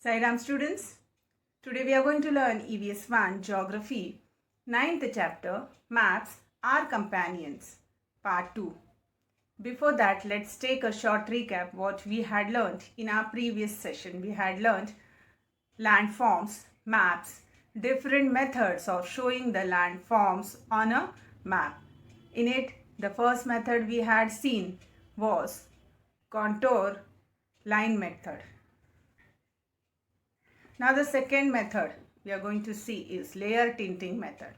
Sairam students, today we are going to learn EVS 1 Geography, 9th chapter, Maps, Our Companions, Part 2. Before that, let's take a short recap what we had learned in our previous session. We had learned landforms, maps, different methods of showing the landforms on a map. In it, the first method we had seen was contour line method. Now the second method we are going to see is layer tinting method.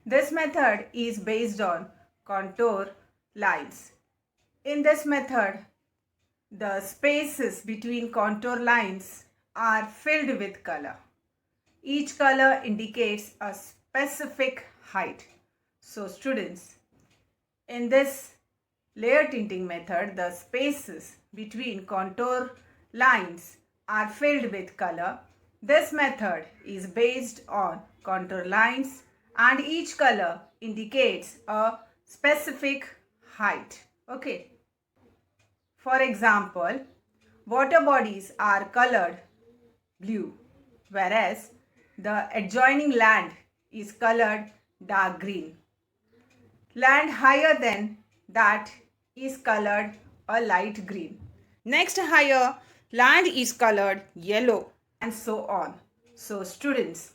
This method is based on contour lines. In this method, the spaces between contour lines are filled with color. Each color indicates a specific height. So students, in this layer tinting method, the spaces between contour lines are filled with color. This method is based on contour lines and each color indicates a specific height. Okay. For example, water bodies are colored blue, whereas the adjoining land is colored dark green. Land higher than that is colored a light green. Next higher land is colored yellow and so on. So students,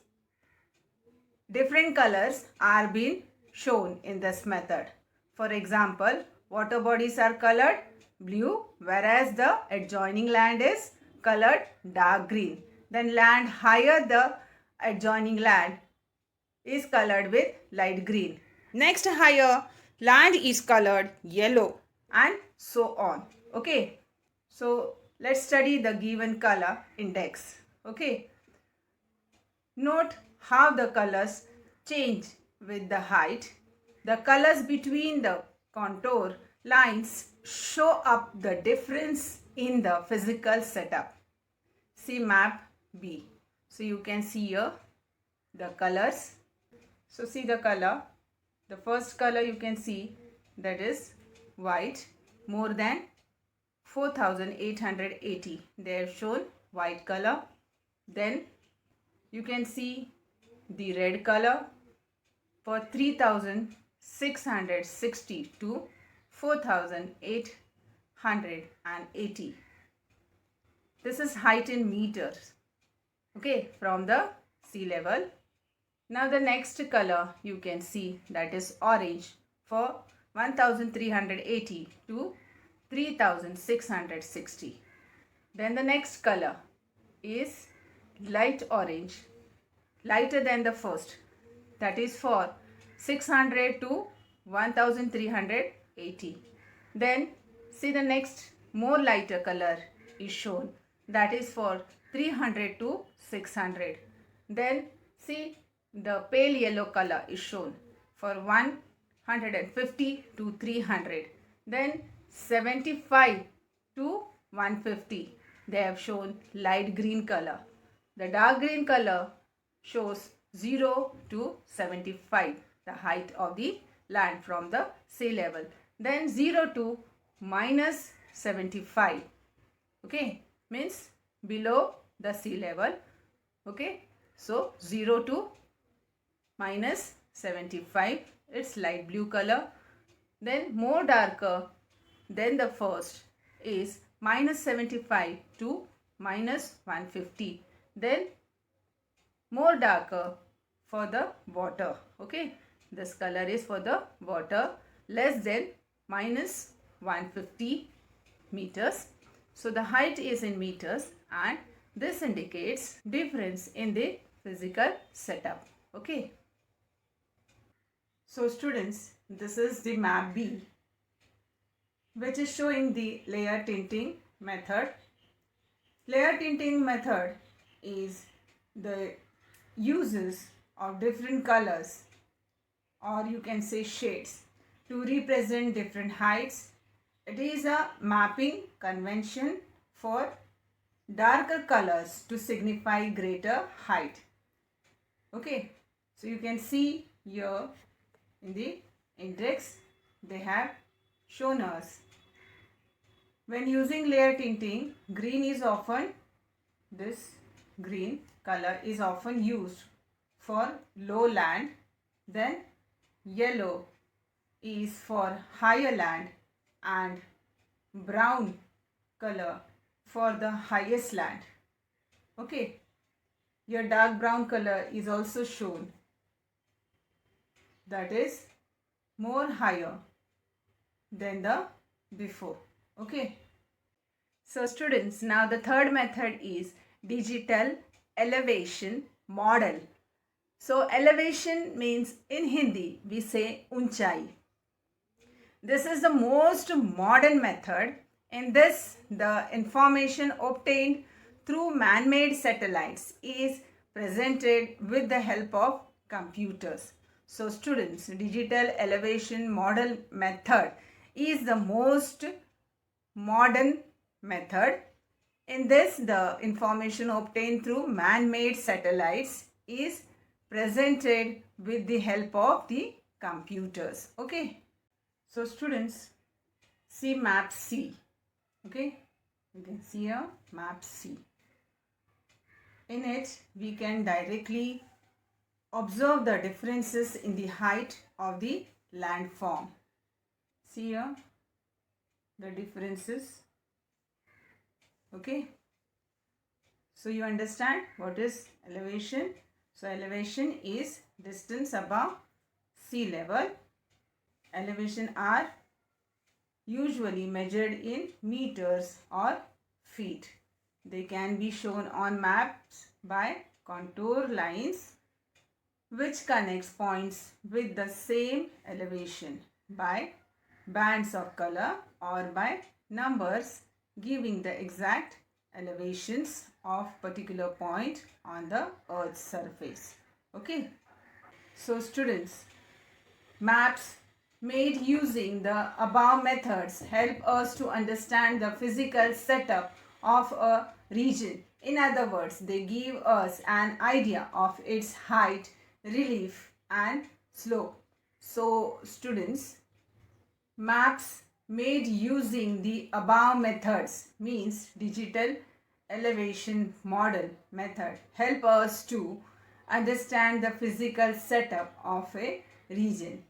different colors are being shown in this method. For example, water bodies are colored blue whereas the adjoining land is colored dark green. Then land higher the adjoining land is colored with light green. Next higher land is colored yellow and so on. Okay. So let's study the given color index. Okay. Note how the colors change with the height. The colors between the contour lines show up the difference in the physical setup. See map B. So you can see here the colors. So see the color. The first color you can see, that is white, more than 4880. They have shown white color. Then you can see the red color for 3660 to 4880. This is height in meters. Okay, from the sea level. Now the next color you can see, that is orange for 1380 to 3660. Then the next color is light orange, lighter than the first, that is for 600 to 1380. Then see the next more lighter color is shown, that is for 300 to 600. Then see the pale yellow color is shown for 150 to 300. Then 75 to 150. They have shown light green color. The dark green color shows 0 to 75, the height of the land from the sea level. Then 0 to minus 75. Okay, means below the sea level. Okay, so 0 to minus 75, it's light blue color. Then more darker than the first is minus 75 to minus 150. Then more darker for the water. Okay, this color is for the water less than minus 150 meters. So the height is in meters and this indicates difference in the physical setup. Okay. So students, this is the map B, which is showing the layer tinting method. Layer tinting method is the uses of different colors, or you can say shades, to represent different heights. It is a mapping convention for darker colors to signify greater height. Okay, so you can see here in the index they have shown us. When using layer tinting, green is often this green color is often used for lowland, then yellow is for higher land, and brown color for the highest land. Okay, your dark brown color is also shown, that is more higher than the before. Okay, so students, now the third method is digital elevation model. So elevation means in Hindi we say unchai. This is the most modern method. In this, the information obtained through man-made satellites is presented with the help of computers. So students, digital elevation model method is the most modern method. In this, the information obtained through man-made satellites is presented with the help of the computers. Okay. So students, see map C. Okay. You can see a map C. In it, we can directly observe the differences in the height of the landform. See here the differences. Okay. So you understand what is elevation? So elevation is distance above sea level. Elevation are usually measured in meters or feet. They can be shown on maps by contour lines which connects points with the same elevation, by bands of color, or by numbers giving the exact elevations of particular point on the earth's surface. Okay. So students, maps made using the above methods help us to understand the physical setup of a region. In other words, they give us an idea of its height, relief and slope. So students, maps made using the above methods means digital elevation model method help us to understand the physical setup of a region.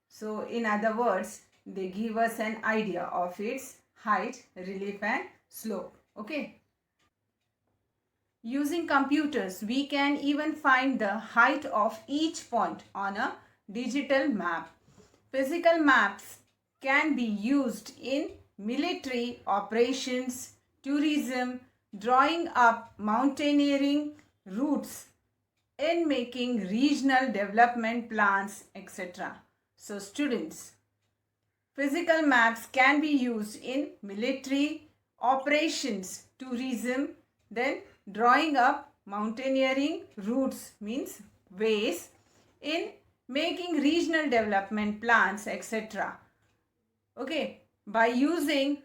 So in other words, they give us an idea of its height, relief and slope. Okay. Using computers, we can even find the height of each point on a digital map. Physical maps can be used in military operations, tourism, drawing up mountaineering routes, in making regional development plans, etc. So students, physical maps can be used in military operations, tourism, then drawing up mountaineering routes means ways, in making regional development plans, etc. Okay, by using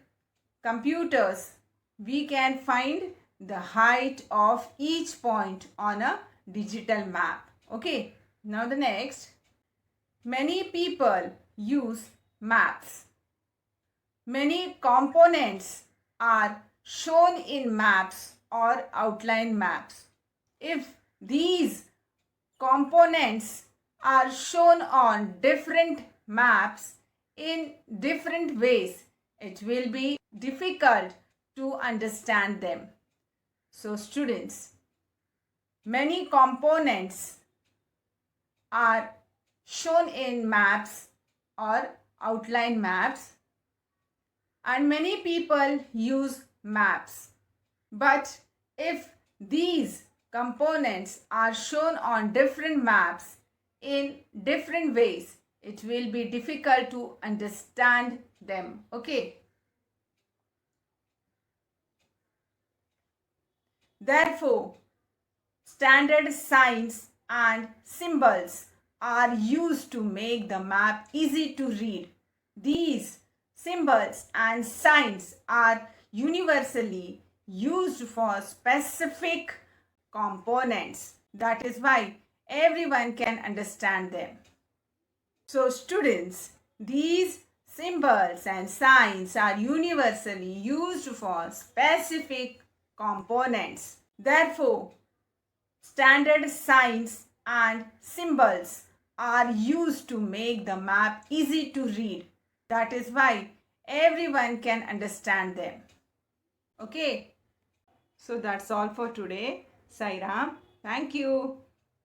computers, we can find the height of each point on a digital map. Okay, now the next. Many people use maps. Many components are shown in maps or outline maps. If these components are shown on different maps in different ways, it will be difficult to understand them. So students, many components are shown in maps or outline maps, and many people use maps. But if these components are shown on different maps in different ways, it will be difficult to understand them. Okay. Therefore, standard signs and symbols are used to make the map easy to read. These symbols and signs are universally used for specific components. That is why everyone can understand them. So students, these symbols and signs are universally used for specific components. Therefore, standard signs and symbols are used to make the map easy to read. That is why everyone can understand them. Okay. So that's all for today. Sairam. Thank you.